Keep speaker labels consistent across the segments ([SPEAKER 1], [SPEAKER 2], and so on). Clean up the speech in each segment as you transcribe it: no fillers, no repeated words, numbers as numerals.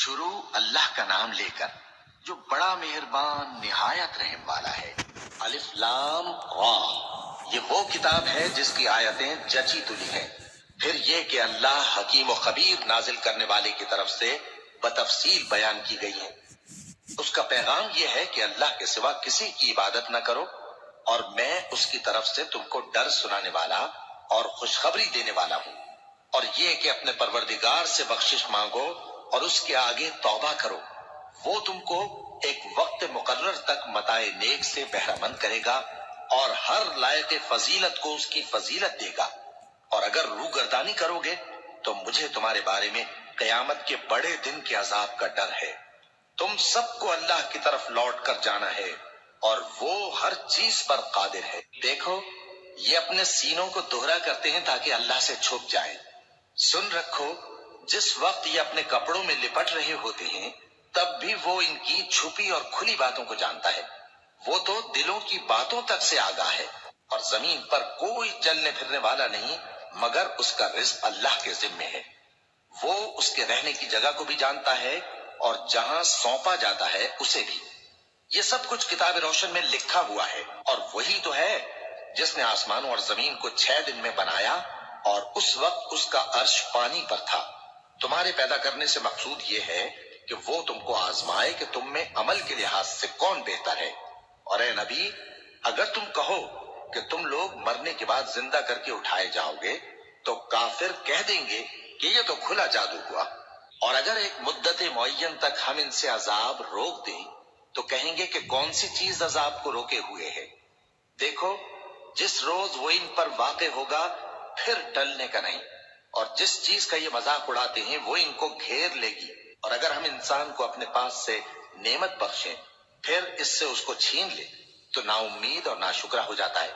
[SPEAKER 1] شروع اللہ کا نام لے کر جو بڑا مہربان نہایت رحم والا ہے۔ الف لام را، یہ وہ کتاب ہے جس کی آیتیں جچی تلی ہیں۔ پھر یہ کہ اللہ حکیم و خبیر نازل کرنے والے کی طرف سے بتفصیل بیان کی گئی ہیں۔ اس کا پیغام یہ ہے کہ اللہ کے سوا کسی کی عبادت نہ کرو، اور میں اس کی طرف سے تم کو ڈر سنانے والا اور خوشخبری دینے والا ہوں۔ اور یہ کہ اپنے پروردگار سے بخشش مانگو اور اس کے آگے توبہ کرو، وہ تم کو ایک وقت مقرر تک متاع نیک سے بہرہ مند کرے گا اور ہر لائق فضیلت کو اس کی فضیلت دے گا۔ اور اگر روگردانی کرو گے تو مجھے تمہارے بارے میں قیامت کے بڑے دن کے عذاب کا ڈر ہے۔ تم سب کو اللہ کی طرف لوٹ کر جانا ہے اور وہ ہر چیز پر قادر ہے۔ دیکھو، یہ اپنے سینوں کو دوہرا کرتے ہیں تاکہ اللہ سے چھپ جائیں۔ سن رکھو، جس وقت یہ اپنے کپڑوں میں لپٹ رہے ہوتے ہیں تب بھی وہ ان کی چھپی اور کھلی باتوں کو جانتا ہے۔ وہ تو دلوں کی باتوں تک سے آگاہ ہے، اور زمین پر کوئی چلنے پھرنے والا نہیں مگر اس کا رزق اللہ کے ذمے ہے۔ وہ اس کے رہنے کی جگہ کو بھی جانتا ہے اور جہاں سونپا جاتا ہے اسے بھی۔ یہ سب کچھ کتاب روشن میں لکھا ہوا ہے، اور وہی تو ہے جس نے آسمانوں اور زمین کو 6 دن میں بنایا، اور اس وقت اس کا عرش پانی پر تھا۔ تمہارے پیدا کرنے سے مقصود یہ ہے کہ وہ تم کو آزمائے کہ تم میں عمل کے لحاظ سے کون بہتر ہے۔ اور اے نبی، اگر تم کہو کہ تم لوگ مرنے کے بعد زندہ کر کے اٹھائے جاؤ گے تو کافر کہہ دیں گے کہ یہ تو کھلا جادو ہوا۔ اور اگر ایک مدت معین تک ہم ان سے عذاب روک دیں تو کہیں گے کہ کون سی چیز عذاب کو روکے ہوئے ہے۔ دیکھو، جس روز وہ ان پر واقع ہوگا پھر ٹلنے کا نہیں، اور جس چیز کا یہ مذاق اڑاتے ہیں وہ ان کو گھیر لے گی۔ اور اگر ہم انسان کو اپنے پاس سے نعمت بخشیں پھر اس سے اس کو چھین لے تو نا امید اور ناشکرا ہو جاتا ہے۔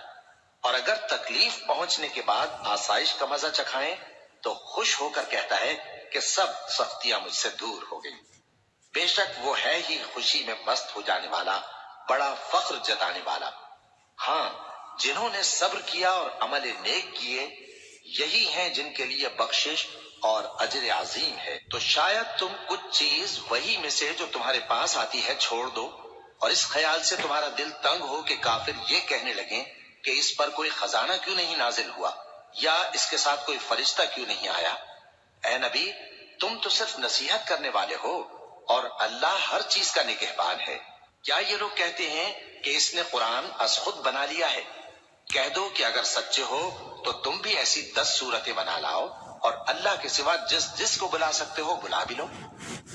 [SPEAKER 1] اور اگر تکلیف پہنچنے کے بعد آسائش کا مزہ چکھائیں تو خوش ہو کر کہتا ہے کہ سب سختیاں مجھ سے دور ہو گئی۔ بے شک وہ ہے ہی خوشی میں مست ہو جانے والا، بڑا فخر جتانے والا۔ ہاں، جنہوں نے صبر کیا اور عمل نیک کیے، یہی ہیں جن کے لیے بخشش اور اجر عظیم ہے۔ تو شاید تم کچھ چیز وہی میں سے جو تمہارے پاس آتی ہے چھوڑ دو، اور اس خیال سے تمہارا دل تنگ ہو کہ کافر یہ کہنے لگیں کہ اس پر کوئی خزانہ کیوں نہیں نازل ہوا، یا اس کے ساتھ کوئی فرشتہ کیوں نہیں آیا۔ اے نبی، تم تو صرف نصیحت کرنے والے ہو، اور اللہ ہر چیز کا نگہبان ہے۔ کیا یہ لوگ کہتے ہیں کہ اس نے قرآن از خود بنا لیا ہے؟ کہہ دو کہ اگر سچے ہو تو تم بھی ایسی 10 صورتیں بنا لاؤ، اور اللہ کے سوا جس جس کو بلا سکتے ہو بلا بھی لو۔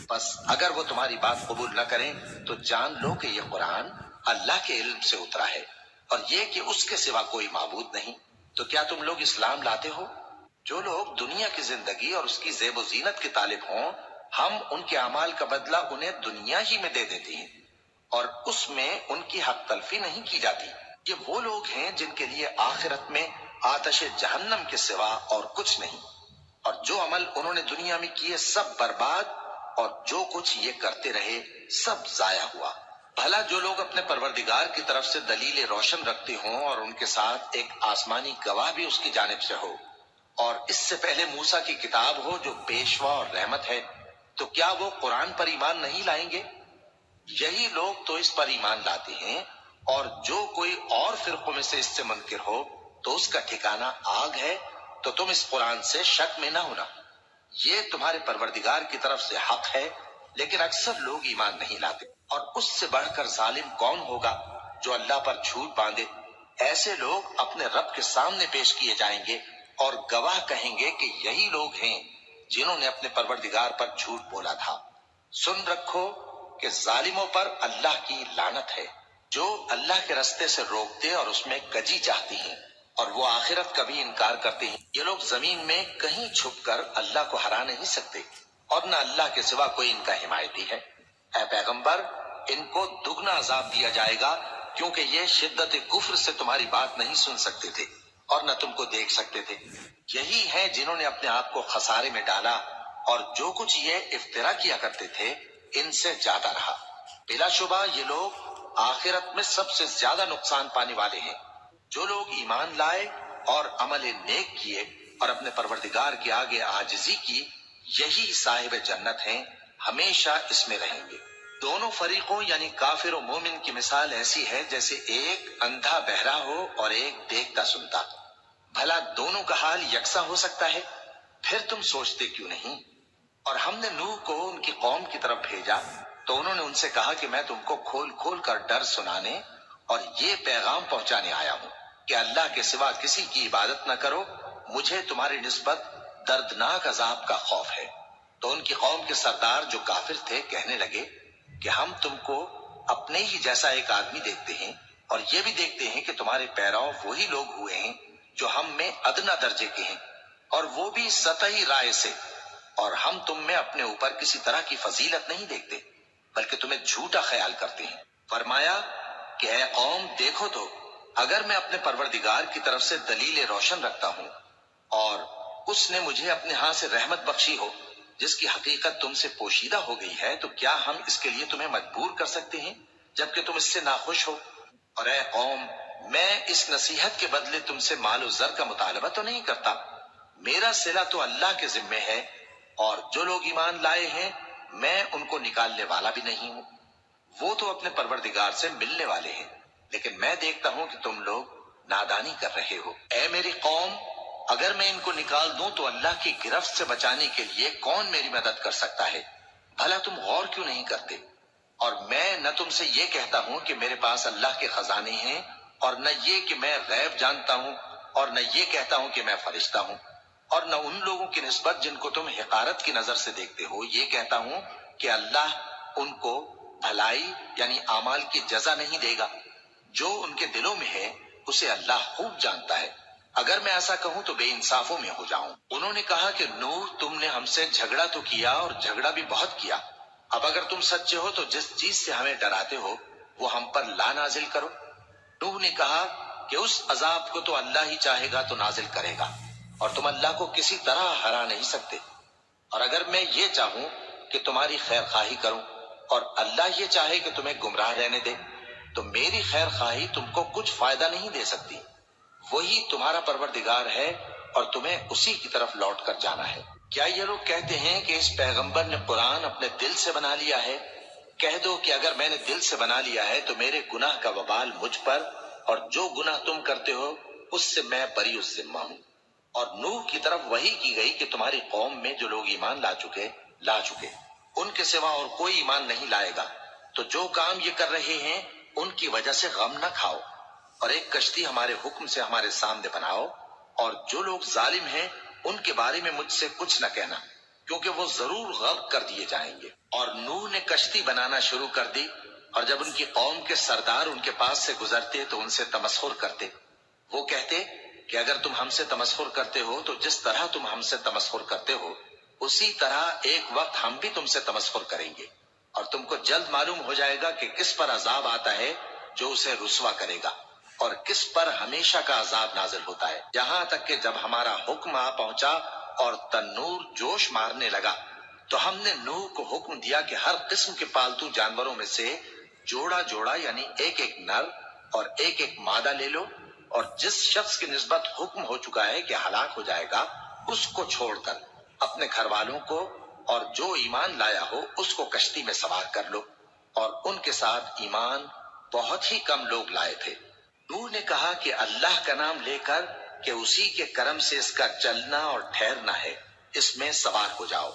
[SPEAKER 1] بس اگر وہ تمہاری بات قبول نہ کریں تو جان لو کہ یہ قرآن اللہ کے علم سے اترا ہے، اور یہ کہ اس کے سوا کوئی معبود نہیں۔ تو کیا تم لوگ اسلام لاتے ہو؟ جو لوگ دنیا کی زندگی اور اس کی زیب و زینت کے طالب ہوں، ہم ان کے اعمال کا بدلہ انہیں دنیا ہی میں دے دیتے ہیں، اور اس میں ان کی حق تلفی نہیں کی جاتی۔ یہ وہ لوگ ہیں جن کے لیے آخرت میں آتش جہنم کے سوا اور کچھ نہیں، اور جو عمل انہوں نے دنیا میں کیے سب برباد، اور جو کچھ یہ کرتے رہے سب ضائع ہوا۔ بھلا جو لوگ اپنے پروردگار کی طرف سے دلیل روشن رکھتے ہوں اور ان کے ساتھ ایک آسمانی گواہ بھی اس کی جانب سے ہو، اور اس سے پہلے موسیٰ کی کتاب ہو جو پیشوا اور رحمت ہے، تو کیا وہ قرآن پر ایمان نہیں لائیں گے؟ یہی لوگ تو اس پر ایمان لاتے ہیں، اور جو کوئی اور فرقوں میں سے اس سے منکر ہو تو اس کا ٹھکانہ آگ ہے۔ تو تم اس قرآن سے شک میں نہ ہونا، یہ تمہارے پروردگار کی طرف سے حق ہے، لیکن اکثر لوگ ایمان نہیں لاتے۔ اور اس سے بڑھ کر ظالم کون ہوگا جو اللہ پر جھوٹ باندھے؟ ایسے لوگ اپنے رب کے سامنے پیش کیے جائیں گے اور گواہ کہیں گے کہ یہی لوگ ہیں جنہوں نے اپنے پروردگار پر جھوٹ بولا تھا۔ سن رکھو کہ ظالموں پر اللہ کی لعنت ہے، جو اللہ کے رستے سے روکتے اور اس میں کجی چاہتی ہیں، اور وہ آخرت کا بھی انکار کرتے ہیں۔ یہ لوگ زمین میں کہیں چھپ کر اللہ کو ہرا نہیں سکتے، اور نہ اللہ کے سوا کوئی ان کا حمایتی ہے۔ اے پیغمبر، ان کو دگنا عذاب دیا جائے گا، کیونکہ یہ شدت کفر سے تمہاری بات نہیں سن سکتے تھے اور نہ تم کو دیکھ سکتے تھے۔ یہی ہیں جنہوں نے اپنے آپ کو خسارے میں ڈالا، اور جو کچھ یہ افترا کیا کرتے تھے ان سے جاتا رہا۔ بلا شبہ یہ لوگ آخرت میں سب سے زیادہ نقصان پانے والے ہیں۔ جو لوگ ایمان لائے اور عمل نیک کیے اور اپنے پروردگار کے آگے عاجزی کی، یہی صاحب جنت ہیں ہمیشہ اس میں رہیں گے۔ دونوں فریقوں یعنی کافر و مومن کی مثال ایسی ہے جیسے ایک اندھا بہرا ہو اور ایک دیکھتا سنتا۔ بھلا دونوں کا حال یکساں ہو سکتا ہے؟ پھر تم سوچتے کیوں نہیں؟ اور ہم نے نوح کو ان کی قوم کی طرف بھیجا تو انہوں نے ان سے کہا کہ میں تم کو کھول کھول کر ڈر سنانے اور یہ پیغام پہنچانے آیا ہوں کہ اللہ کے سوا کسی کی عبادت نہ کرو، مجھے تمہاری نسبت دردناک عذاب کا خوف ہے۔ تو ان کی قوم کے سردار جو کافر تھے کہنے لگے کہ ہم تم کو اپنے ہی جیسا ایک آدمی دیکھتے ہیں اور یہ بھی دیکھتے ہیں کہ تمہارے پیراؤ وہی لوگ ہوئے ہیں جو ہم میں ادنا درجے کے ہیں، اور وہ بھی سطحی رائے سے، اور ہم تم میں اپنے اوپر کسی طرح کی فضیلت نہیں دیکھتے بلکہ تمہیں جھوٹا خیال کرتے ہیں۔ فرمایا کہ اے قوم دیکھو تو، اگر میں اپنے پروردگار کی طرف سے دلیل روشن رکھتا ہوں اور اس نے مجھے اپنے ہاں سے رحمت بخشی ہو جس کی حقیقت تم سے پوشیدہ ہو گئی ہے، تو کیا ہم اس کے لیے تمہیں مجبور کر سکتے ہیں جبکہ تم اس سے ناخوش ہو؟ اور اے قوم، میں اس نصیحت کے بدلے تم سے مال و زر کا مطالبہ تو نہیں کرتا، میرا صلہ تو اللہ کے ذمے ہے، اور جو لوگ ایمان لائے ہیں میں ان کو نکالنے والا بھی نہیں ہوں، وہ تو اپنے پروردگار سے ملنے والے ہیں، لیکن میں دیکھتا ہوں کہ تم لوگ نادانی کر رہے ہو۔ اے میری قوم، اگر میں ان کو نکال دوں تو اللہ کی گرفت سے بچانے کے لیے کون میری مدد کر سکتا ہے؟ بھلا تم غور کیوں نہیں کرتے؟ اور میں نہ تم سے یہ کہتا ہوں کہ میرے پاس اللہ کے خزانے ہیں، اور نہ یہ کہ میں غیب جانتا ہوں، اور نہ یہ کہتا ہوں کہ میں فرشتہ ہوں، اور نہ ان لوگوں کی نسبت جن کو تم حقارت کی نظر سے دیکھتے ہو یہ کہتا ہوں کہ اللہ ان کو بھلائی یعنی اعمال کی جزا نہیں دے گا۔ جو ان کے دلوں میں ہے اسے اللہ خوب جانتا ہے، اگر میں ایسا کہوں تو بے انصافوں میں ہو جاؤں۔ انہوں نے کہا کہ نوح، تم نے ہم سے جھگڑا تو کیا اور جھگڑا بھی بہت کیا، اب اگر تم سچے ہو تو جس چیز سے ہمیں ڈراتے ہو وہ ہم پر لا نازل کرو۔ نوح نے کہا کہ اس عذاب کو تو اللہ ہی چاہے گا تو نازل کرے گا، اور تم اللہ کو کسی طرح ہرا نہیں سکتے، اور اگر میں یہ چاہوں کہ تمہاری خیر خواہی کروں اور اللہ یہ چاہے کہ تمہیں گمراہ رہنے دے تو میری خیر خواہی تم کو کچھ فائدہ نہیں دے سکتی، وہی تمہارا پروردگار ہے اور تمہیں اسی کی طرف لوٹ کر جانا ہے۔ کیا یہ لوگ کہتے ہیں کہ اس پیغمبر نے قرآن اپنے دل سے بنا لیا ہے؟ کہہ دو کہ اگر میں نے دل سے بنا لیا ہے تو میرے گناہ کا وبال مجھ پر، اور جو گناہ تم کرتے ہو اس سے میں بری الذمہ ہوں۔ اور نوح کی طرف وحی کی گئی کہ تمہاری قوم میں جو لوگ ایمان لا چکے ان کے سوا اور کوئی ایمان نہیں لائے گا، تو جو کام یہ کر رہے ہیں ان کی وجہ سے غم نہ کھاؤ، اور ایک کشتی ہمارے حکم سے ہمارے سامنے بناؤ، اور جو لوگ ظالم ہیں ان کے بارے میں مجھ سے کچھ نہ کہنا، کیونکہ وہ ضرور غرق کر دیے جائیں گے۔ اور نوح نے کشتی بنانا شروع کر دی، اور جب ان کی قوم کے سردار ان کے پاس سے گزرتے تو ان سے تمسخر کرتے۔ وہ کہتے کہ اگر تم ہم سے تمسخر کرتے ہو تو جس طرح تم ہم سے تمسخر کرتے ہو اسی طرح ایک وقت ہم بھی تم سے تمسخر کریں گے، اور تم کو جلد معلوم ہو جائے گا کہ کس پر عذاب آتا ہے جو اسے رسوا کرے گا، اور کس پر ہمیشہ کا عذاب نازل ہوتا ہے، یہاں تک کہ جب ہمارا حکم آ پہنچا اور تنور جوش مارنے لگا تو ہم نے نوح کو حکم دیا کہ ہر قسم کے پالتو جانوروں میں سے جوڑا جوڑا یعنی ایک ایک نر اور ایک ایک مادہ لے لو، اور جس شخص کی نسبت حکم ہو چکا ہے کہ ہلاک ہو جائے گا اس کو چھوڑ کر اپنے گھر والوں کو اور جو ایمان لایا ہو اس کو کشتی میں سوار کر لو، اور ان کے ساتھ ایمان بہت ہی کم لوگ لائے تھے۔ نوح نے کہا کہ اللہ کا نام لے کر کہ اسی کے کرم سے اس کا چلنا اور ٹھہرنا ہے، اس میں سوار ہو جاؤ،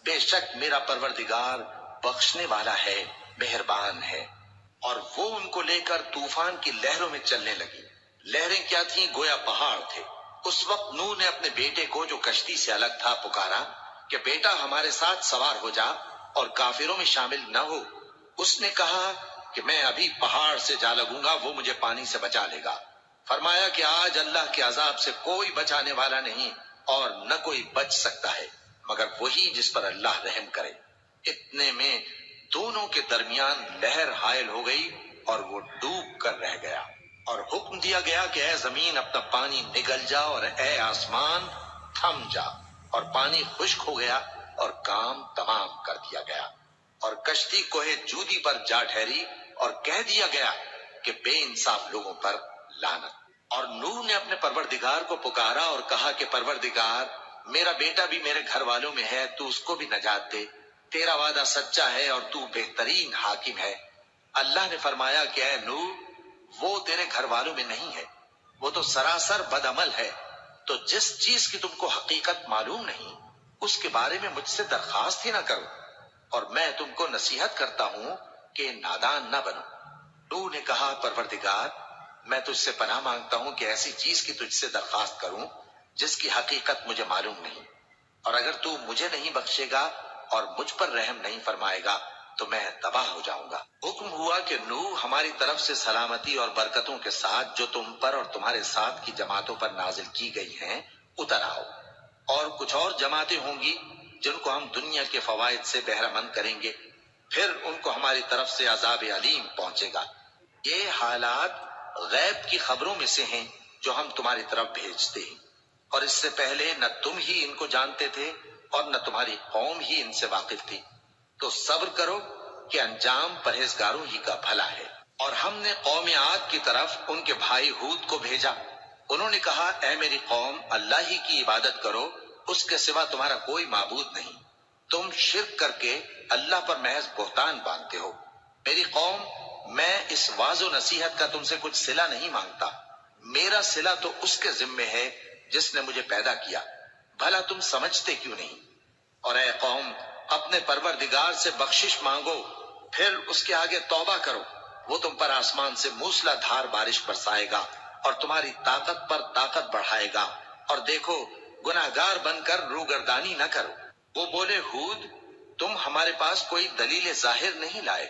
[SPEAKER 1] بے شک میرا پروردگار بخشنے والا ہے، مہربان ہے۔ اور وہ ان کو لے کر طوفان کی لہروں میں چلنے لگی۔ لہریں کیا تھیں؟ گویا پہاڑ تھے۔ اس وقت نوح نے اپنے بیٹے کو جو کشتی سے الگ تھا پکارا کہ بیٹا ہمارے ساتھ سوار ہو جا اور کافروں میں شامل نہ ہو۔ اس نے کہا کہ میں ابھی پہاڑ سے جا لگوں گا، وہ مجھے پانی سے بچا لے گا۔ فرمایا کہ آج اللہ کے عذاب سے کوئی بچانے والا نہیں اور نہ کوئی بچ سکتا ہے مگر وہی جس پر اللہ رحم کرے۔ اتنے میں دونوں کے درمیان لہر حائل ہو گئی اور وہ ڈوب کر رہ گیا، اور حکم دیا گیا کہ اے زمین اپنا پانی نگل جا اور اے آسمان تھم جا، اور پانی خشک ہو گیا اور کام تمام کر دیا گیا، اور کشتی کوہ جودی پر جا ٹھہری، اور کہہ دیا گیا کہ بے انصاف لوگوں پر لعنت۔ اور نوح نے اپنے پروردگار کو پکارا اور کہا کہ پروردگار، میرا بیٹا بھی میرے گھر والوں میں ہے، تو اس کو بھی نجات دے، تیرا وعدہ سچا ہے اور تو بہترین حاکم ہے۔ اللہ نے فرمایا کہ اے نوح، وہ تیرے گھر والوں میں نہیں ہے، وہ تو سراسر بدعمل ہے۔ تو جس چیز کی تم کو حقیقت معلوم نہیں، اس کے بارے میں مجھ سے درخواست ہی نہ کرو، اور میں تم کو نصیحت کرتا ہوں کہ نادان نہ بنو۔ نوح نے کہا، پروردگار، میں تجھ سے پناہ مانگتا ہوں کہ ایسی چیز کی تجھ سے درخواست کروں جس کی حقیقت مجھے معلوم نہیں، اور اگر تو مجھے نہیں بخشے گا اور مجھ پر رحم نہیں فرمائے گا تو میں تباہ ہو جاؤں گا۔ حکم ہوا کہ نوح، ہماری طرف سے سلامتی اور برکتوں کے ساتھ جو تم پر اور تمہارے ساتھ کی جماعتوں پر نازل کی گئی ہیں اتر آؤ، اور کچھ اور جماعتیں ہوں گی جن کو ہم دنیا کے فوائد سے بہرہ مند کریں گے، پھر ان کو ہماری طرف سے عذاب علیم پہنچے گا۔ یہ حالات غیب کی خبروں میں سے ہیں جو ہم تمہاری طرف بھیجتے ہیں، اور اس سے پہلے نہ تم ہی ان کو جانتے تھے اور نہ تمہاری قوم ہی ان سے واقف تھی، تو صبر کرو کہ انجام پرہیزگاروں ہی کا بھلا ہے۔ اور ہم نے قوم عاد کی طرف ان کے بھائی ہود کو بھیجا، انہوں نے کہا، اے میری قوم، اللہ ہی کی عبادت کرو، اس کے سوا تمہارا کوئی معبود نہیں، تم شرک کر کے اللہ پر محض بہتان باندھتے ہو۔ میری قوم، میں اس واعظ و نصیحت کا تم سے کچھ صلہ نہیں مانگتا، میرا صلہ تو اس کے ذمے ہے جس نے مجھے پیدا کیا، بھلا تم سمجھتے کیوں نہیں؟ اور اے قوم، اپنے پروردگار سے بخشش مانگو، پھر اس کے آگے توبہ کرو، وہ تم پر آسمان سے موسلا دھار بارش برسائے گا اور تمہاری طاقت پر طاقت بڑھائے گا، اور دیکھو گناہگار بن کر روگردانی نہ کرو۔ وہ بولے، ہود، تم ہمارے پاس کوئی دلیل ظاہر نہیں لائے،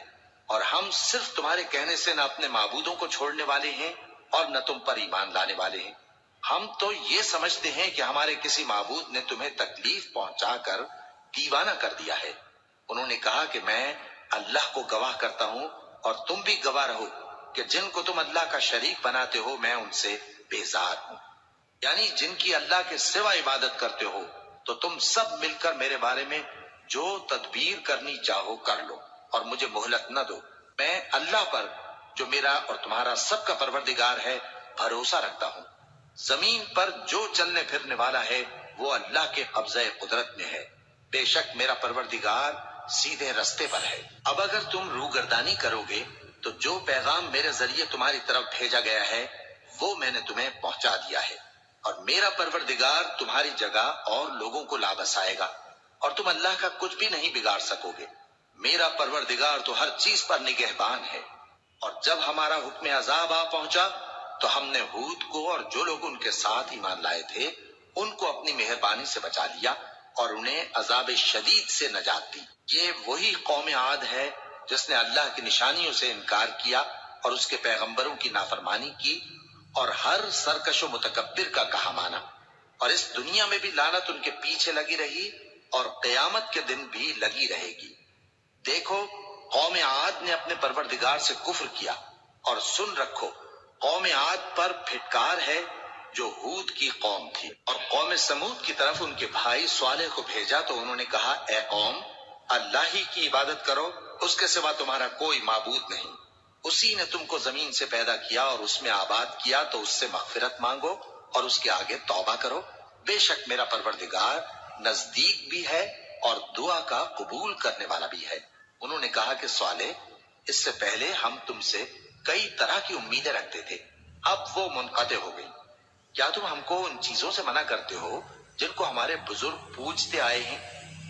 [SPEAKER 1] اور ہم صرف تمہارے کہنے سے نہ اپنے معبودوں کو چھوڑنے والے ہیں اور نہ تم پر ایمان لانے والے ہیں۔ ہم تو یہ سمجھتے ہیں کہ ہمارے کسی معبود نے تمہیں تکلیف پہنچا کر دیوانہ کر دیا ہے۔ انہوں نے کہا کہ میں اللہ کو گواہ کرتا ہوں اور تم بھی گواہ رہو کہ جن کو تم اللہ کا شریک بناتے ہو میں ان سے بیزار ہوں، یعنی جن کی اللہ کے سوا عبادت کرتے ہو، تو تم سب مل کر میرے بارے میں جو تدبیر کرنی چاہو کر لو اور مجھے مہلت نہ دو۔ میں اللہ پر، جو میرا اور تمہارا سب کا پروردگار ہے، بھروسہ رکھتا ہوں۔ زمین پر جو چلنے پھرنے والا ہے وہ اللہ کے قبضہ قدرت میں ہے، بے شک میرا پروردگار سیدھے رستے پر ہے۔ اب اگر تم روگردانی کرو گے تو جو پیغام میرے ذریعے تمہاری طرف بھیجا گیا ہے وہ میں نے تمہیں پہنچا دیا ہے، اور میرا پروردگار تمہاری جگہ اور لوگوں کو لا بسائے گا، اور تم اللہ کا کچھ بھی نہیں بگاڑ سکو گے۔ میرا پروردگار تو ہر چیز پر نگہبان ہے۔ اور جب ہمارا حکم عذاب آ پہنچا تو ہم نے ہود کو اور جو لوگ ان کے ساتھ ایمان لائے تھے ان کو اپنی مہربانی سے بچا لیا اور انہیں عذاب شدید سے نجات دی۔ یہ وہی قوم عاد ہے جس نے اللہ کی نشانیوں سے انکار کیا اور اس کے پیغمبروں کی نافرمانی کی اور ہر سرکش و متکبر کا کہا مانا، اور اس دنیا میں بھی لعنت ان کے پیچھے لگی رہی اور قیامت کے دن بھی لگی رہے گی۔ دیکھو، قوم عاد نے اپنے پروردگار سے کفر کیا، اور سن رکھو، قوم عاد پر پھٹکار ہے جو ہود کی قوم تھی۔ اور قوم سمود کی طرف ان کے بھائی صالح کو بھیجا تو انہوں نے کہا، اے قوم، اللہ ہی کی عبادت کرو، اس کے سوا تمہارا کوئی معبود نہیں، اسی نے تم کو زمین سے پیدا کیا اور اس میں آباد کیا، تو اس سے مغفرت مانگو اور اس کے آگے توبہ کرو، بے شک میرا پروردگار نزدیک بھی ہے اور دعا کا قبول کرنے والا بھی ہے۔ انہوں نے کہا کہ صالح، اس سے پہلے ہم تم سے کئی طرح کی امیدیں رکھتے تھے، اب وہ منقطع ہو گئی۔ کیا تم ہم کو ان چیزوں سے منع کرتے ہو جن کو ہمارے بزرگ پوجتے آئے ہیں؟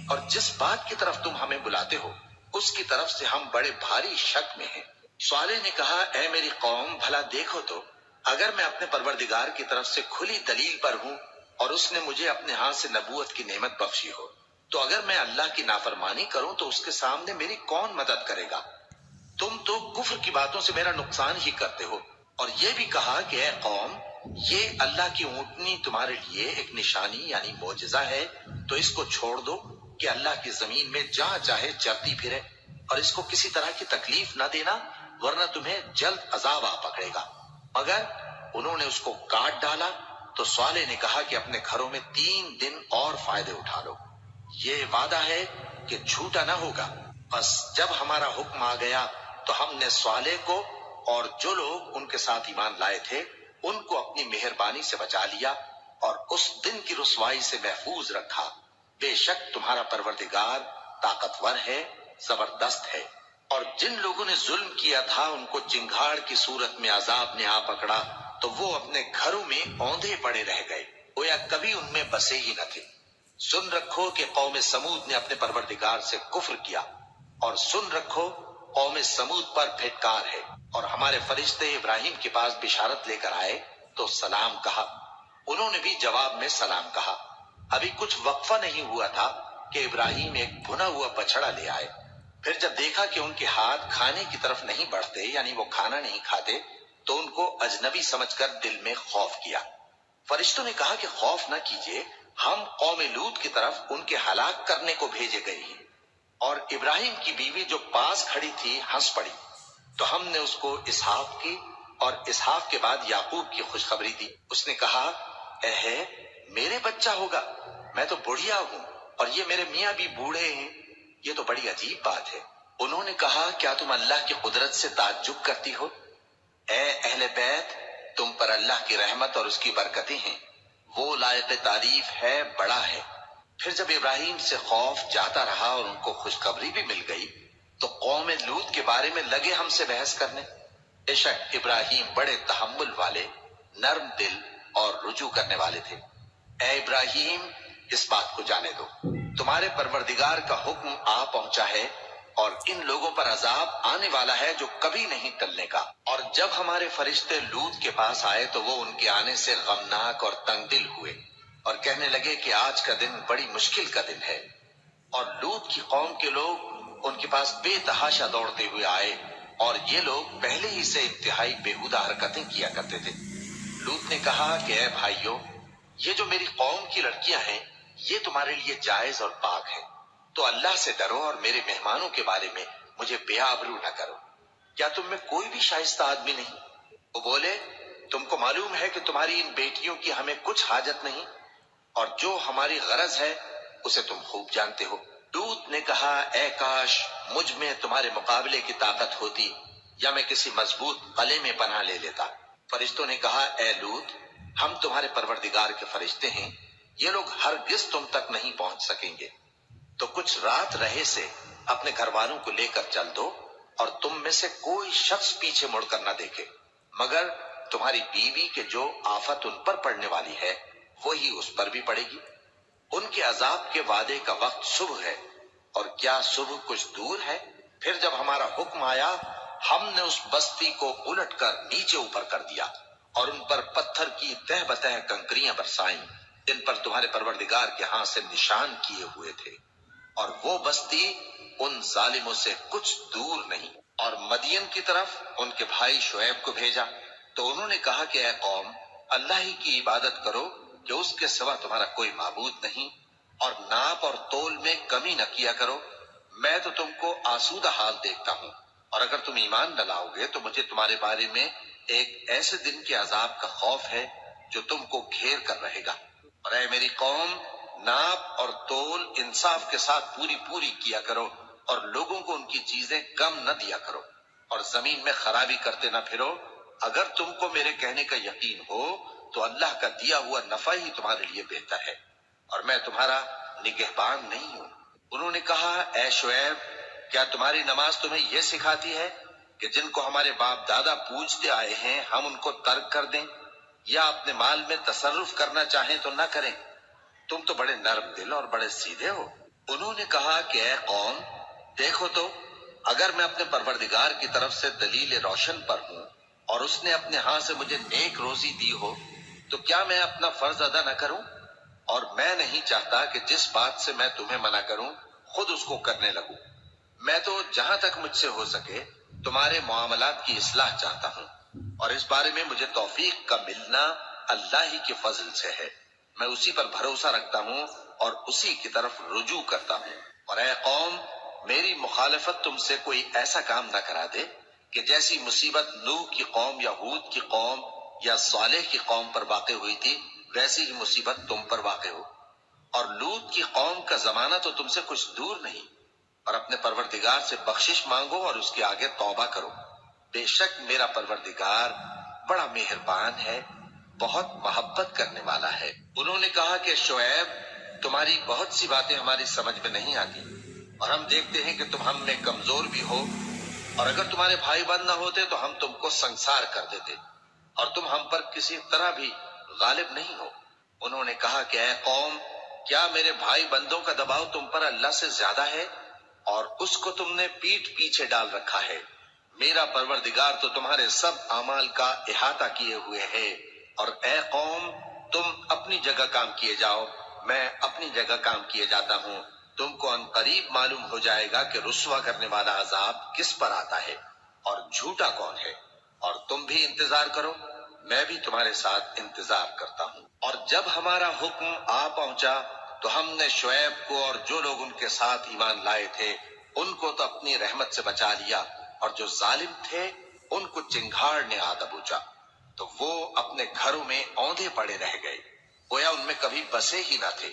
[SPEAKER 1] اور جس بات کی طرف تم ہمیں بلاتے ہو اس کی طرف سے ہم بڑے بھاری شک میں ہیں۔ صالح نے کہا، اے میری قوم، بھلا دیکھو تو، اگر میں اپنے پروردگار کی طرف سے کھلی دلیل پر ہوں اور اس نے مجھے اپنے ہاتھ سے نبوت کی نعمت بخشی ہو، تو اگر میں اللہ کی نافرمانی کروں تو اس کے سامنے میری کون مدد کرے گا؟ تم تو کفر کی باتوں سے میرا نقصان ہی کرتے ہو۔ اور یہ بھی کہا کہ اے قوم، یہ اللہ کی اونٹنی تمہارے لیے ایک نشانی یعنی معجزہ ہے، تو اس کو چھوڑ دو کہ اللہ کی زمین میں جہاں چاہے چرتی پھرے، اور اس کو کسی طرح کی تکلیف نہ دینا، ورنہ تمہیں جلد عذاب آ پکڑے گا۔ مگر انہوں نے اس کو کاٹ ڈالا تو صالح نے کہا کہ اپنے گھروں میں 3 دن اور فائدے اٹھا لو، یہ وعدہ ہے کہ جھوٹا نہ ہوگا۔ بس جب ہمارا حکم آ گیا تو ہم نے صالح کو اور جو لوگ ان کے ساتھ ایمان لائے تھے ان کو اپنی مہربانی سے بچا لیا اور اس دن کی رسوائی سے محفوظ رکھا۔ بے شک تمہارا پروردگار طاقتور ہے، زبردست ہے۔ اور جن لوگوں نے ظلم کیا تھا ان کو چنگھاڑ کی صورت میں عذاب نے آ پکڑا تو وہ اپنے گھروں میں اوندھے پڑے رہ گئے، گویا کبھی ان میں بسے ہی نہ تھے۔ سن رکھو کہ قوم سمود نے اپنے پروردگار سے کفر کیا، اور سن رکھو قوم سمود پر پھٹکار ہے۔ اور ہمارے فرشتے ابراہیم کے پاس بشارت لے کر آئے تو سلام کہا، انہوں نے بھی جواب میں سلام کہا۔ ابھی کچھ وقفہ نہیں ہوا تھا کہ ابراہیم ایک بھنا ہوا بچڑا لے آئے۔ پھر جب دیکھا کہ ان کے ہاتھ کھانے کی طرف نہیں بڑھتے، یعنی وہ کھانا نہیں کھاتے، تو ان کو اجنبی سمجھ کر دل میں خوف کیا۔ فرشتوں نے کہا کہ خوف نہ کیجیے، ہم قوم لوط کی طرف ان کے ہلاک کرنے کو بھیجے گئے ہیں۔ اور ابراہیم کی بیوی جو پاس کھڑی تھی ہنس پڑی، تو ہم نے اس کو اسحاق کی اور اسحاق کے بعد یعقوب کی خوشخبری دی۔ اس نے کہا، اے میرے بچہ ہوگا، میں تو بڑھیا ہوں اور یہ میرے میاں بھی بوڑھے ہیں، یہ تو بڑی عجیب بات ہے۔ انہوں نے کہا، کیا تم اللہ کی قدرت سے تعجب کرتی ہو؟ اے اہل بیت، تم پر اللہ کی رحمت اور اس کی برکتیں ہیں، وہ لائق تعریف ہے، بڑا ہے۔ پھر جب ابراہیم سے خوف جاتا رہا اور ان کو خوشخبری بھی مل گئی تو قوم لوط کے بارے میں لگے ہم سے بحث کرنے۔ بے شک ابراہیم بڑے تحمل والے، نرم دل اور رجوع کرنے والے تھے۔ اے ابراہیم، اس بات کو جانے دو، تمہارے پروردگار کا حکم آ پہنچا ہے اور ان لوگوں پر عذاب آنے والا ہے جو کبھی نہیں ٹلنے کا۔ اور جب ہمارے فرشتے لوط کے پاس آئے تو وہ ان کے آنے سے غمناک اور تنگ دل ہوئے اور کہنے لگے کہ آج کا دن بڑی مشکل کا دن ہے۔ اور لوط کی قوم کے لوگ ان کے پاس بے تحاشا دوڑتے ہوئے آئے، اور یہ لوگ پہلے ہی سے انتہائی بےہودہ حرکتیں کیا کرتے تھے۔ لوط نے کہا کہ اے بھائیو، یہ جو میری قوم کی لڑکیاں ہیں یہ تمہارے لیے جائز اور پاک ہیں، تو اللہ سے ڈرو اور میرے مہمانوں کے بارے میں مجھے بے آبرو نہ کرو۔ کیا تم میں کوئی بھی شائستہ آدمی نہیں؟ وہ بولے، تم کو معلوم ہے کہ تمہاری ان بیٹیوں کی ہمیں کچھ حاجت نہیں، اور جو ہماری غرض ہے اسے تم خوب جانتے ہو۔ لوط نے کہا، اے کاش مجھ میں تمہارے مقابلے کی طاقت ہوتی، یا میں کسی مضبوط قلعے میں پناہ لے لیتا۔ فرشتوں نے کہا، اے لوط، ہم تمہارے پروردگار کے فرشتے ہیں، یہ لوگ ہرگز تم تک نہیں پہنچ سکیں گے، تو کچھ رات رہے سے اپنے گھر والوں کو لے کر چل دو، اور تم میں سے کوئی شخص پیچھے مڑ کر نہ دیکھے، مگر تمہاری بیوی کے جو آفت ان پر پڑنے والی ہے وہی اس پر بھی پڑے گی۔ ان کے عذاب کے وعدے کا وقت صبح ہے، اور کیا صبح کچھ دور ہے؟ پھر جب ہمارا حکم آیا ہم نے اس بستی کو الٹ کر نیچے اوپر کر دیا اور ان پر پتھر کی تہ بتہ کنکریاں برسائیں جن پر تمہارے پروردگار کے ہاں سے نشان کیے ہوئے تھے، اور وہ بستی ان ظالموں سے کچھ دور نہیں۔ اور مدین کی طرف ان کے بھائی شعیب کو بھیجا تو انہوں نے کہا کہ اے قوم، اللہ ہی کی عبادت کرو کہ اس کے سوا تمہارا کوئی معبود نہیں، اور ناپ اور تول میں کمی نہ کیا کرو، میں تو تم کو آسودہ حال دیکھتا ہوں، اور اگر تم ایمان نہ لاؤ گے تو مجھے تمہارے بارے میں ایک ایسے دن کے عذاب کا خوف ہے جو تم کو گھیر کر رہے گا۔ اور اے میری قوم، ناپ اور تول انصاف کے ساتھ پوری پوری کیا کرو، اور لوگوں کو ان کی چیزیں کم نہ دیا کرو، اور زمین میں خرابی کرتے نہ پھرو۔ اگر تم کو میرے کہنے کا یقین ہو تو اللہ کا دیا ہوا نفع ہی تمہارے لیے بہتر ہے، اور میں تمہارا نگہبان نہیں ہوں۔ انہوں نے کہا، اے شعیب، کیا تمہاری نماز تمہیں یہ سکھاتی ہے کہ جن کو ہمارے باپ دادا پوجتے آئے ہیں ہم ان کو ترک کر دیں، یا اپنے مال میں تصرف کرنا چاہیں تو نہ کریں؟ تم تو بڑے نرم دل اور بڑے سیدھے ہو۔ انہوں نے کہا کہ اے قوم، دیکھو تو، اگر میں اپنے پروردگار کی طرف سے دلیل روشن پر ہوں اور اس نے اپنے ہاں سے مجھے نیک روزی دی ہو تو کیا میں اپنا فرض ادا نہ کروں؟ اور میں نہیں چاہتا کہ جس بات سے میں تمہیں منع کروں خود اس کو کرنے لگوں۔ میں تو جہاں تک مجھ سے ہو سکے تمہارے معاملات کی اصلاح چاہتا ہوں، اور اس بارے میں مجھے توفیق کا ملنا اللہ ہی کے فضل سے ہے۔ میں اسی پر بھروسہ رکھتا ہوں اور اسی کی طرف رجوع کرتا ہوں۔ اور اے قوم، میری مخالفت تم سے کوئی ایسا کام نہ کرا دے کہ جیسی مصیبت نوح کی قوم یا ہود کی قوم یا صالح کی قوم پر واقع ہوئی تھی ویسی ہی مصیبت تم پر واقع ہو۔ اور لوط کی قوم کا زمانہ تو تم سے کچھ دور نہیں، اور اپنے پروردگار سے بخشش مانگو اور اس کے آگے توبہ کرو، بے شک میرا پروردگار بڑا مہربان ہے، بہت محبت کرنے والا ہے۔ انہوں نے کہا کہ شعیب، تمہاری بہت سی باتیں ہماری سمجھ میں نہیں آتی، اور ہم دیکھتے ہیں کہ تم ہم میں کمزور بھی ہو، اور اگر تمہارے بھائی بند نہ ہوتے تو ہم تم کو سنسار کر دیتے، اور تم ہم پر کسی طرح بھی غالب نہیں ہو۔ انہوں نے کہا کہ اے قوم، کیا میرے بھائی بندوں کا دباؤ تم پر اللہ سے زیادہ ہے، اور اس کو تم نے پیٹھ پیچھے ڈال رکھا ہے؟ میرا پروردگار تو تمہارے سب اعمال کا احاطہ کیے ہوئے ہے۔ اور اے قوم، تم اپنی جگہ کام کیے جاؤ، میں اپنی جگہ کام کیے جاتا ہوں۔ تم کو ان قریب معلوم ہو جائے گا کہ رسوا کرنے والا عذاب کس پر آتا ہے اور جھوٹا کون ہے، اور تم بھی انتظار کرو، میں بھی تمہارے ساتھ انتظار کرتا ہوں۔ اور جب ہمارا حکم آ پہنچا تو ہم نے شعیب کو اور جو لوگ ان کے ساتھ ایمان لائے تھے ان کو تو اپنی رحمت سے بچا لیا، اور جو ظالم تھے ان کو چنگھاڑ نے آ دبوچا، تو وہ اپنے گھروں میں اوندھے پڑے رہ گئے، گویا ان میں کبھی بسے ہی نہ تھے۔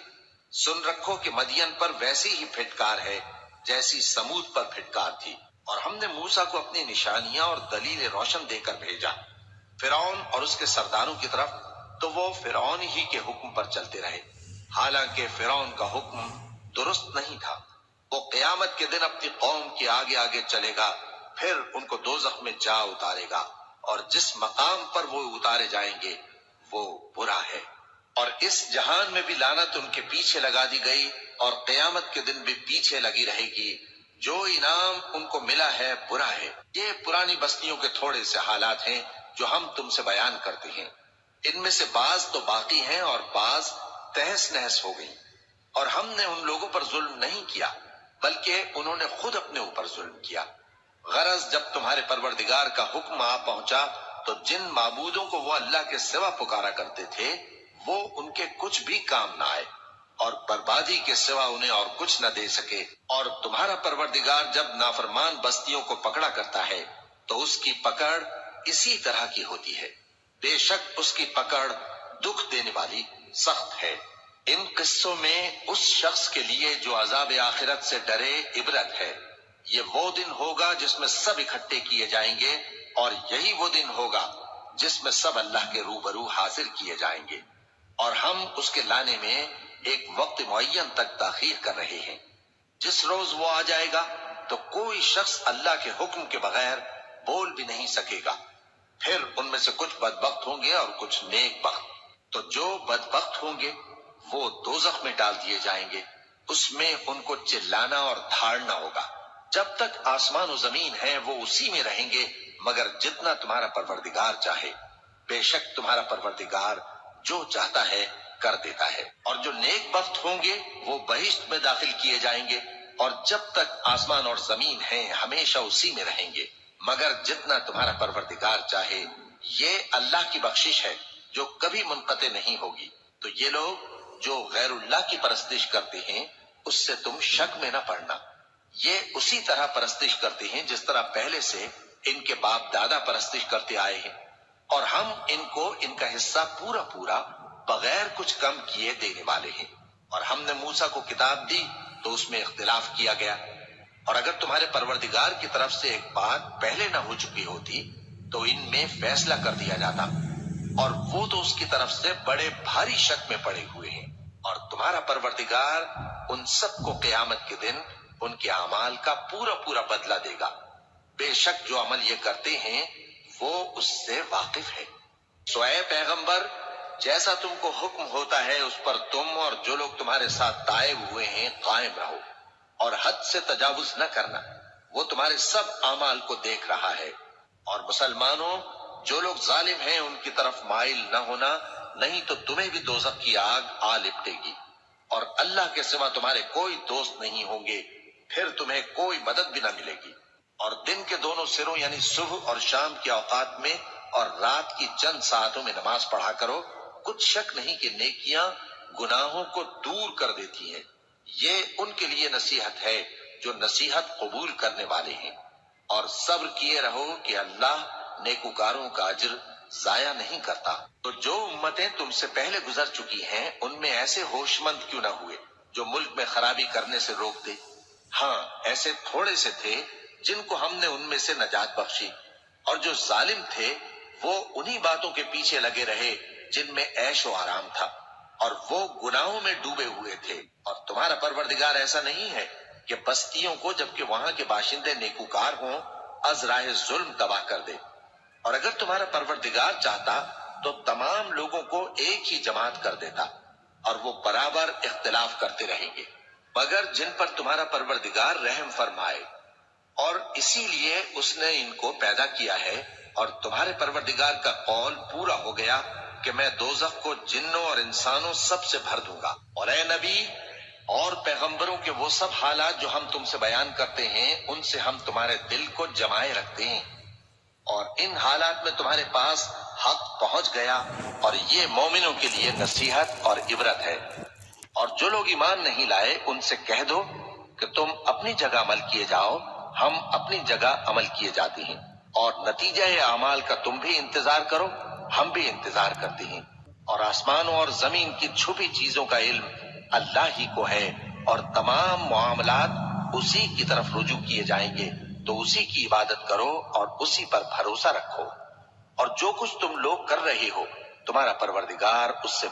[SPEAKER 1] سن رکھو کہ مدین پر ویسی ہی پھٹکار ہے جیسی سمود پر پھٹکار تھی، اور ہم نے موسیٰ کو اپنی نشانیاں اور دلیل روشن دے کر بھیجا فرعون اور اس کے سرداروں کی طرف، تو وہ فرعون ہی کے حکم پر چلتے رہے، حالانکہ فرعون کا حکم درست نہیں تھا۔ وہ قیامت کے دن اپنی قوم کے آگے آگے چلے گا، پھر ان کو دوزخ میں جا اتارے گا، اور جس مقام پر وہ اتارے جائیں گے وہ برا ہے۔ اور اس جہان میں بھی لعنت ان کے پیچھے لگا دی گئی، اور قیامت کے دن بھی پیچھے لگی رہے گی۔ جو انعام ان کو ملا ہے برا ہے۔ یہ پرانی بستیوں کے تھوڑے سے حالات ہیں جو ہم تم سے بیان کرتے ہیں، ان میں سے بعض تو باقی ہیں اور بعض تہس نہس ہو گئی۔ اور ہم نے ان لوگوں پر ظلم نہیں کیا بلکہ انہوں نے خود اپنے اوپر ظلم کیا۔ غرض جب تمہارے پروردگار کا حکم آ پہنچا تو جن معبودوں کو وہ اللہ کے سوا پکارا کرتے تھے وہ ان کے کچھ بھی کام نہ آئے، اور بربادی کے سوا انہیں اور کچھ نہ دے سکے۔ اور تمہارا پروردگار جب نافرمان بستیوں کو پکڑا کرتا ہے تو اس کی پکڑ اسی طرح کی ہوتی ہے، بے شک اس کی پکڑ دکھ دینے والی سخت ہے۔ ان قصوں میں اس شخص کے لیے جو عذاب آخرت سے ڈرے عبرت ہے۔ یہ وہ دن ہوگا جس میں سب اکٹھے کیے جائیں گے، اور یہی وہ دن ہوگا جس میں سب اللہ کے روبرو حاضر کیے جائیں گے، اور ہم اس کے لانے میں ایک وقت معین تک تاخیر کر رہے ہیں۔ جس روز وہ آ جائے گا تو کوئی شخص اللہ کے حکم کے بغیر بول بھی نہیں سکے گا۔ پھر ان میں سے کچھ بدبخت ہوں گے اور کچھ نیک بخت۔ تو جو بدبخت ہوں گے وہ دوزخ میں ڈال دیے جائیں گے، اس میں ان کو چلانا اور دھاڑنا ہوگا۔ جب تک آسمان و زمین ہے وہ اسی میں رہیں گے مگر جتنا تمہارا پروردگار چاہے، بے شک تمہارا پروردگار جو چاہتا ہے کر دیتا ہے۔ اور جو نیک بخت ہوں گے وہ بہشت میں داخل کیے جائیں گے، اور جب تک آسمان اور زمین ہیں ہمیشہ اسی میں رہیں گے مگر جتنا تمہارا پروردگار چاہے۔ یہ اللہ کی بخشش ہے جو کبھی منقطع نہیں ہوگی۔ تو یہ لوگ جو غیر اللہ کی پرستش کرتے ہیں اس سے تم شک میں نہ پڑنا، یہ اسی طرح پرستش کرتے ہیں جس طرح پہلے سے ان کے باپ دادا پرستش کرتے آئے ہیں، اور ہم ان کو ان کا حصہ پورا پورا بغیر کچھ کم کیے دینے والے ہیں۔ اور ہم نے موسیٰ کو کتاب دی تو اس میں اختلاف کیا گیا، اور اگر تمہارے پروردگار کی طرف سے ایک بات پہلے نہ ہو چکی ہوتی تو ان میں فیصلہ کر دیا جاتا، اور وہ تو اس کی طرف سے بڑے بھاری شک میں پڑے ہوئے ہیں۔ اور تمہارا پروردگار ان سب کو قیامت کے دن ان کے اعمال کا پورا پورا بدلہ دے گا، بے شک جو عمل یہ کرتے ہیں وہ اس سے واقف ہے۔ سو اے پیغمبر، جیسا تم کو حکم ہوتا ہے اس پر تم اور جو لوگ تمہارے ساتھ تائب ہوئے ہیں قائم رہو، اور حد سے تجاوز نہ کرنا، وہ تمہارے سب اعمال کو دیکھ رہا ہے۔ اور مسلمانوں، جو لوگ ظالم ہیں ان کی طرف مائل نہ ہونا، نہیں تو تمہیں بھی دوزخ کی آگ آ لپٹے گی، اور اللہ کے سوا تمہارے کوئی دوست نہیں ہوں گے، پھر تمہیں کوئی مدد بھی نہ ملے گی۔ اور دن کے دونوں سروں یعنی صبح اور شام کے اوقات میں اور رات کی چند ساعتوں میں نماز پڑھا کرو، کچھ شک نہیں کہ نیکیاں گناہوں کو دور کر دیتی ہیں۔ یہ ان کے لیے نصیحت ہے جو نصیحت قبول کرنے والے ہیں۔ اور صبر کیے رہو کہ اللہ نیکوکاروں کا اجر ضائع نہیں کرتا۔ تو جو امتیں تم سے پہلے گزر چکی ہیں ان میں ایسے ہوش مند کیوں نہ ہوئے جو ملک میں خرابی کرنے سے روک دے؟ ہاں، ایسے تھوڑے سے تھے جن کو ہم نے ان میں سے نجات بخشی، اور جو ظالم تھے وہ انہی باتوں کے پیچھے لگے رہے جن میں عیش و آرام تھا، اور وہ گناہوں میں ڈوبے ہوئے تھے۔ اور تمہارا پروردگار ایسا نہیں ہے کہ بستیوں کو جبکہ وہاں کے باشندے نیکوکار ہوں از راہ ظلم تباہ کر دے، اور اگر تمہارا پروردگار چاہتا تو تمام لوگوں کو ایک ہی جماعت کر دیتا اور وہ برابر اختلاف کرتے رہیں گے، مگر جن پر تمہارا پروردگار رحم فرمائے، اور اسی لیے اس نے ان کو پیدا کیا ہے، اور تمہارے پروردگار کا قول پورا ہو گیا کہ میں دوزخ کو جنوں اور انسانوں سب سے بھر دوں گا۔ اور اے نبی اور پیغمبروں کے وہ سب حالات جو ہم تم سے بیان کرتے ہیں ان سے ہم تمہارے دل کو جمائے رکھتے ہیں، اور ان حالات میں تمہارے پاس حق پہنچ گیا، اور یہ مومنوں کے لیے نصیحت اور عبرت ہے۔ اور جو لوگ ایمان نہیں لائے ان سے کہہ دو کہ تم اپنی جگہ عمل کیے جاؤ، ہم اپنی جگہ عمل کیے جاتے ہیں، اور نتیجہ اعمال کا تم بھی انتظار کرو، ہم بھی انتظار کرتے ہیں، اور آسمانوں اور زمین کی چھپی چیزوں کا علم اللہ ہی کو ہے، اور تمام معاملات اسی کی طرف رجوع کیے جائیں گے، تو اسی کی عبادت کرو اور اسی پر بھروسہ رکھو، اور جو کچھ تم لوگ کر رہے ہو تمہارا پروردگار اس سے